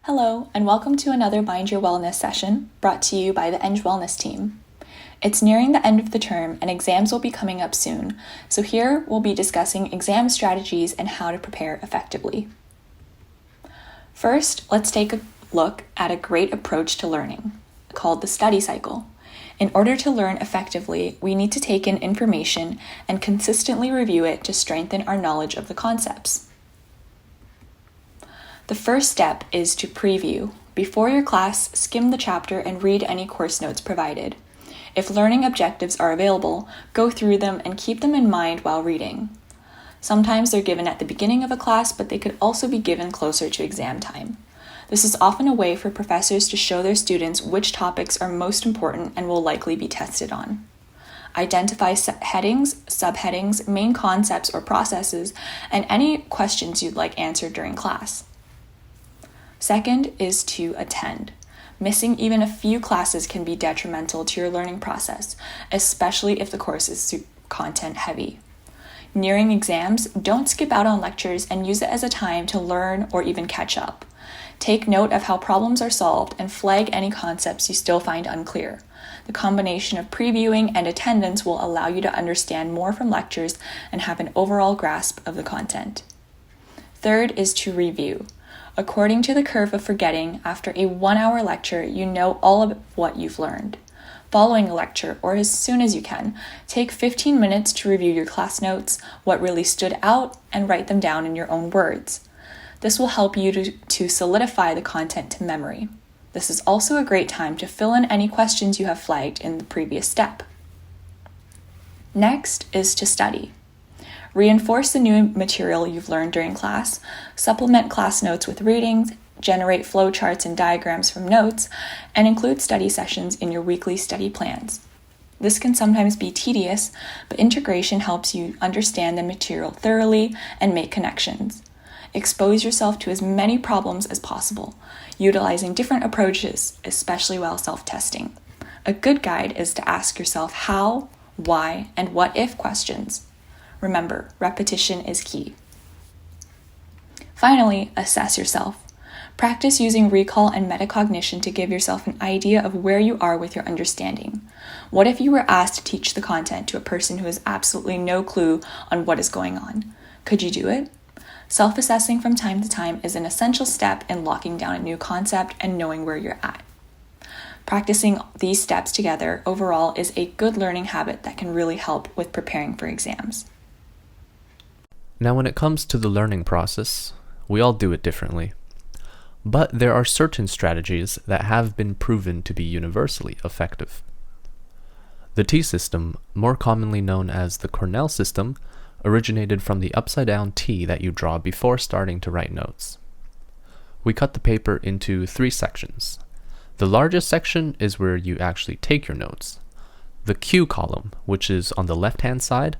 Hello, and welcome to another Mind Your Wellness session brought to you by the ENGWellness team. It's nearing the end of the term and exams will be coming up soon, so here we'll be discussing exam strategies and how to prepare effectively. First, let's take a look at a great approach to learning, called the study cycle. In order to learn effectively, we need to take in information and consistently review it to strengthen our knowledge of the concepts. The first step is to preview. Before your class, skim the chapter and read any course notes provided. If learning objectives are available, go through them and keep them in mind while reading. Sometimes they're given at the beginning of a class, but they could also be given closer to exam time. This is often a way for professors to show their students which topics are most important and will likely be tested on. Identify headings, subheadings, main concepts or processes, and any questions you'd like answered during class. Second is to attend. Missing even a few classes can be detrimental to your learning process, especially if the course is content heavy. Nearing exams, don't skip out on lectures and use it as a time to learn or even catch up. Take note of how problems are solved and flag any concepts you still find unclear. The combination of previewing and attendance will allow you to understand more from lectures and have an overall grasp of the content. Third is to review. According to the curve of forgetting, after a 1-hour lecture, you know all of what you've learned. Following a lecture, or as soon as you can, take 15 minutes to review your class notes, what really stood out, and write them down in your own words. This will help you to solidify the content to memory. This is also a great time to fill in any questions you have flagged in the previous step. Next is to study. Reinforce the new material you've learned during class, supplement class notes with readings, generate flowcharts and diagrams from notes, and include study sessions in your weekly study plans. This can sometimes be tedious, but integration helps you understand the material thoroughly and make connections. Expose yourself to as many problems as possible, utilizing different approaches, especially while self-testing. A good guide is to ask yourself how, why, and what if questions. Remember, repetition is key. Finally, assess yourself. Practice using recall and metacognition to give yourself an idea of where you are with your understanding. What if you were asked to teach the content to a person who has absolutely no clue on what is going on? Could you do it? Self-assessing from time to time is an essential step in locking down a new concept and knowing where you're at. Practicing these steps together overall is a good learning habit that can really help with preparing for exams. Now, when it comes to the learning process, we all do it differently. But there are certain strategies that have been proven to be universally effective. The T system, more commonly known as the Cornell System, originated from the upside-down T that you draw before starting to write notes. We cut the paper into 3 sections. The largest section is where you actually take your notes. The Q column, which is on the left-hand side,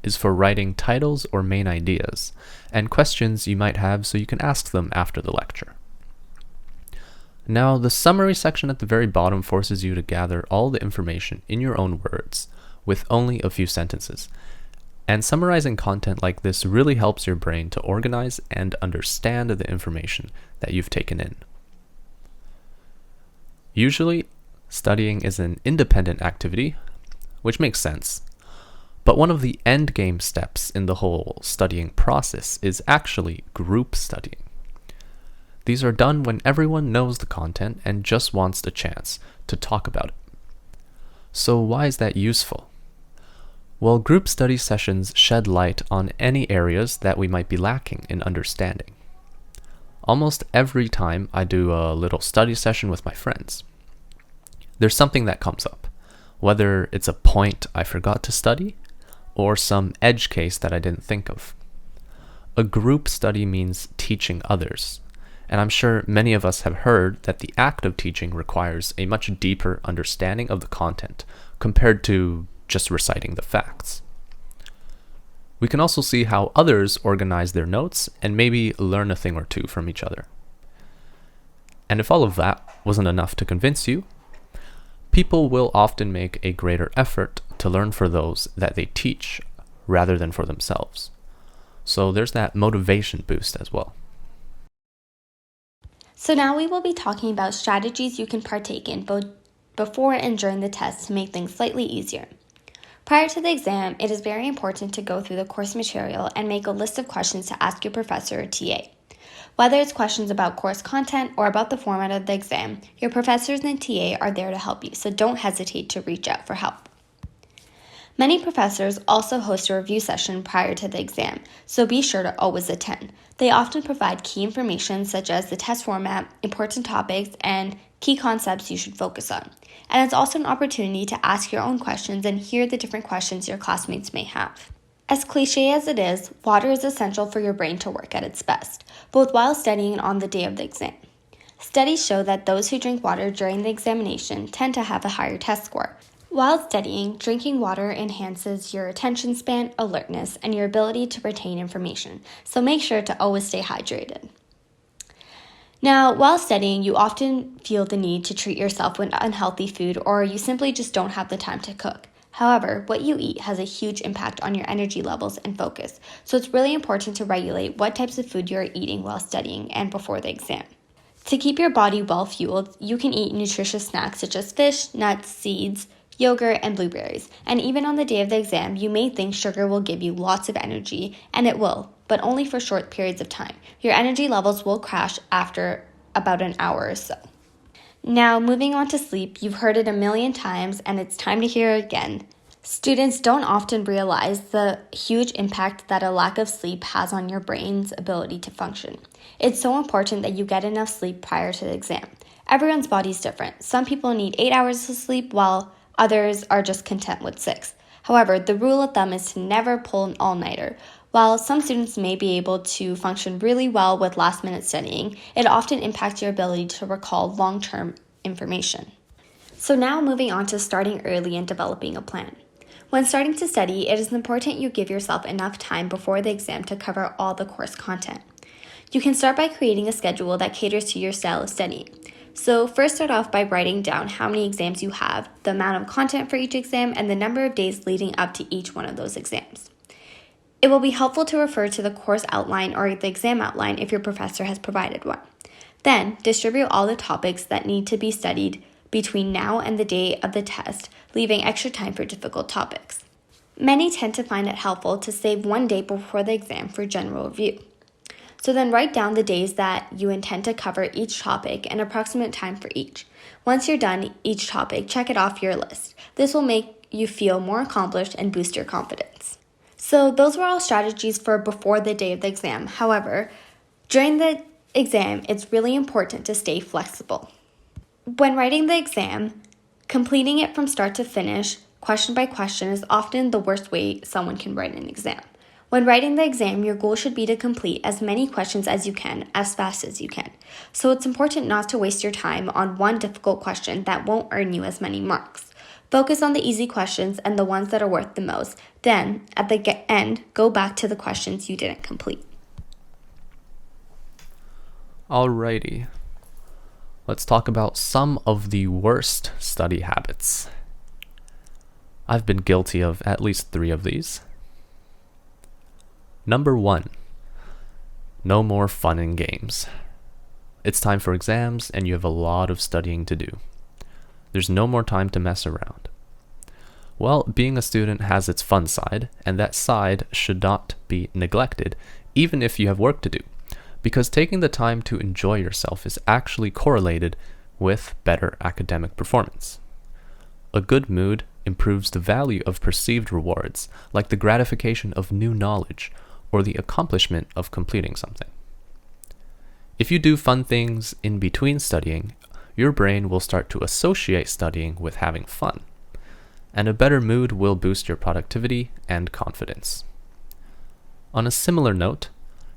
is for writing titles or main ideas, and questions you might have so you can ask them after the lecture. Now, the summary section at the very bottom forces you to gather all the information in your own words, with only a few sentences. And summarizing content like this really helps your brain to organize and understand the information that you've taken in. Usually, studying is an independent activity, which makes sense. But one of the end game steps in the whole studying process is actually group studying. These are done when everyone knows the content and just wants a chance to talk about it. So why is that useful? Well, group study sessions shed light on any areas that we might be lacking in understanding. Almost every time I do a little study session with my friends, there's something that comes up, whether it's a point I forgot to study, or some edge case that I didn't think of. A group study means teaching others, and I'm sure many of us have heard that the act of teaching requires a much deeper understanding of the content compared to just reciting the facts. We can also see how others organize their notes and maybe learn a thing or two from each other. And if all of that wasn't enough to convince you, people will often make a greater effort to learn for those that they teach rather than for themselves. So there's that motivation boost as well. So now we will be talking about strategies you can partake in both before and during the test to make things slightly easier. Prior to the exam, it is very important to go through the course material and make a list of questions to ask your professor or TA. Whether it's questions about course content or about the format of the exam, your professors and TA are there to help you, so don't hesitate to reach out for help. Many professors also host a review session prior to the exam, so be sure to always attend. They often provide key information such as the test format, important topics, and key concepts you should focus on. And it's also an opportunity to ask your own questions and hear the different questions your classmates may have. As cliche as it is, water is essential for your brain to work at its best, both while studying and on the day of the exam. Studies show that those who drink water during the examination tend to have a higher test score. While studying, drinking water enhances your attention span, alertness, and your ability to retain information, so make sure to always stay hydrated. Now, while studying, you often feel the need to treat yourself with unhealthy food, or you simply just don't have the time to cook. However, what you eat has a huge impact on your energy levels and focus, so it's really important to regulate what types of food you're eating while studying and before the exam. To keep your body well fueled, you can eat nutritious snacks such as fish, nuts, seeds, yogurt, and blueberries. And even on the day of the exam, you may think sugar will give you lots of energy, and it will, but only for short periods of time. Your energy levels will crash after about an hour or so. Now, moving on to sleep, you've heard it a million times, and it's time to hear it again. Students don't often realize the huge impact that a lack of sleep has on your brain's ability to function. It's so important that you get enough sleep prior to the exam. Everyone's body is different. Some people need 8 hours of sleep, while others are just content with 6. However, the rule of thumb is to never pull an all-nighter. While some students may be able to function really well with last-minute studying, it often impacts your ability to recall long-term information. So now moving on to starting early and developing a plan. When starting to study, it is important you give yourself enough time before the exam to cover all the course content. You can start by creating a schedule that caters to your style of studying. So first start off by writing down how many exams you have, the amount of content for each exam, and the number of days leading up to each one of those exams. It will be helpful to refer to the course outline or the exam outline if your professor has provided one. Then, distribute all the topics that need to be studied between now and the day of the test, leaving extra time for difficult topics. Many tend to find it helpful to save one day before the exam for general review. So then write down the days that you intend to cover each topic and approximate time for each. Once you're done each topic, check it off your list. This will make you feel more accomplished and boost your confidence. So those were all strategies for before the day of the exam. However, during the exam, it's really important to stay flexible. When writing the exam, completing it from start to finish, question by question, is often the worst way someone can write an exam. When writing the exam, your goal should be to complete as many questions as you can, as fast as you can. So it's important not to waste your time on one difficult question that won't earn you as many marks. Focus on the easy questions and the ones that are worth the most. Then, at the end, go back to the questions you didn't complete. Alrighty. Let's talk about some of the worst study habits. I've been guilty of at least 3 of these. Number 1, no more fun and games. It's time for exams and you have a lot of studying to do. There's no more time to mess around. Well, being a student has its fun side, and that side should not be neglected, even if you have work to do, because taking the time to enjoy yourself is actually correlated with better academic performance. A good mood improves the value of perceived rewards, like the gratification of new knowledge or the accomplishment of completing something. If you do fun things in between studying, your brain will start to associate studying with having fun, and a better mood will boost your productivity and confidence. On a similar note,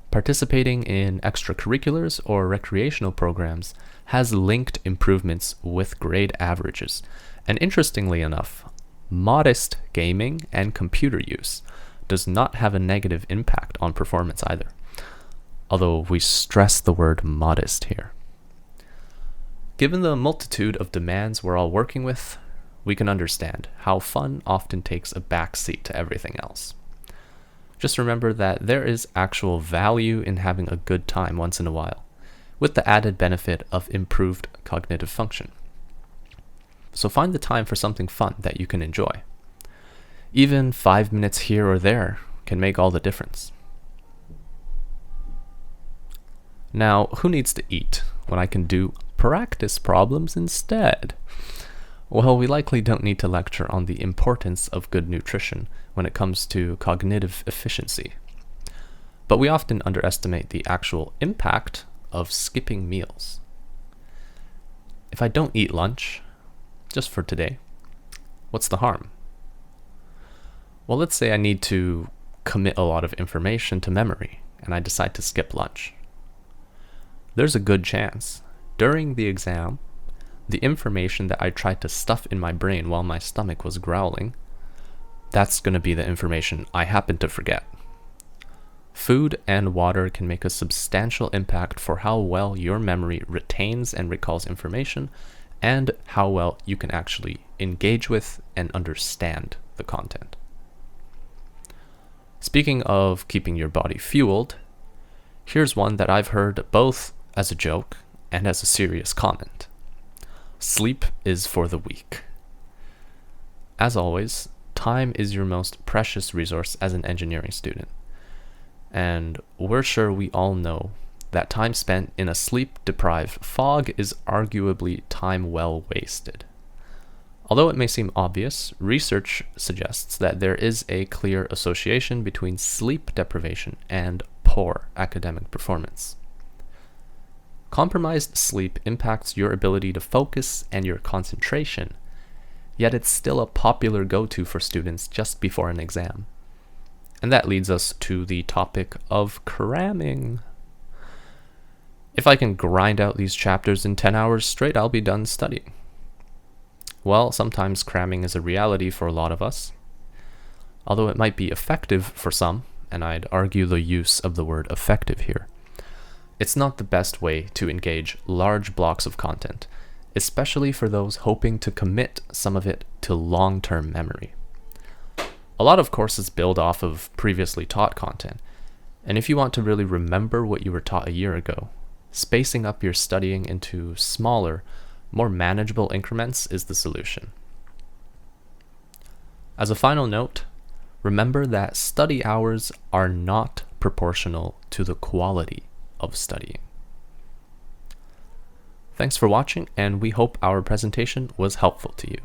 participating in extracurriculars or recreational programs has linked improvements with grade averages, and interestingly enough, modest gaming and computer use does not have a negative impact on performance either, although we stress the word modest here. Given the multitude of demands we're all working with, we can understand how fun often takes a backseat to everything else. Just remember that there is actual value in having a good time once in a while, with the added benefit of improved cognitive function. So find the time for something fun that you can enjoy. Even 5 minutes here or there can make all the difference. Now, who needs to eat when I can do practice problems instead? Well, we likely don't need to lecture on the importance of good nutrition when it comes to cognitive efficiency. But we often underestimate the actual impact of skipping meals. If I don't eat lunch, just for today, what's the harm? Well, let's say I need to commit a lot of information to memory and I decide to skip lunch. There's a good chance during the exam, the information that I tried to stuff in my brain while my stomach was growling, that's going to be the information I happen to forget. Food and water can make a substantial impact for how well your memory retains and recalls information, and how well you can actually engage with and understand the content. Speaking of keeping your body fueled, here's one that I've heard both as a joke and as a serious comment. Sleep is for the weak. As always, time is your most precious resource as an engineering student. And we're sure we all know that time spent in a sleep-deprived fog is arguably time well wasted. Although it may seem obvious, research suggests that there is a clear association between sleep deprivation and poor academic performance. Compromised sleep impacts your ability to focus and your concentration, yet it's still a popular go-to for students just before an exam. And that leads us to the topic of cramming. If I can grind out these chapters in 10 hours straight, I'll be done studying. Well, sometimes cramming is a reality for a lot of us. Although it might be effective for some, and I'd argue the use of the word effective here, it's not the best way to engage large blocks of content, especially for those hoping to commit some of it to long-term memory. A lot of courses build off of previously taught content, and if you want to really remember what you were taught a year ago, spacing up your studying into smaller, more manageable increments is the solution. As a final note, remember that study hours are not proportional to the quality of studying. Thanks for watching, and we hope our presentation was helpful to you.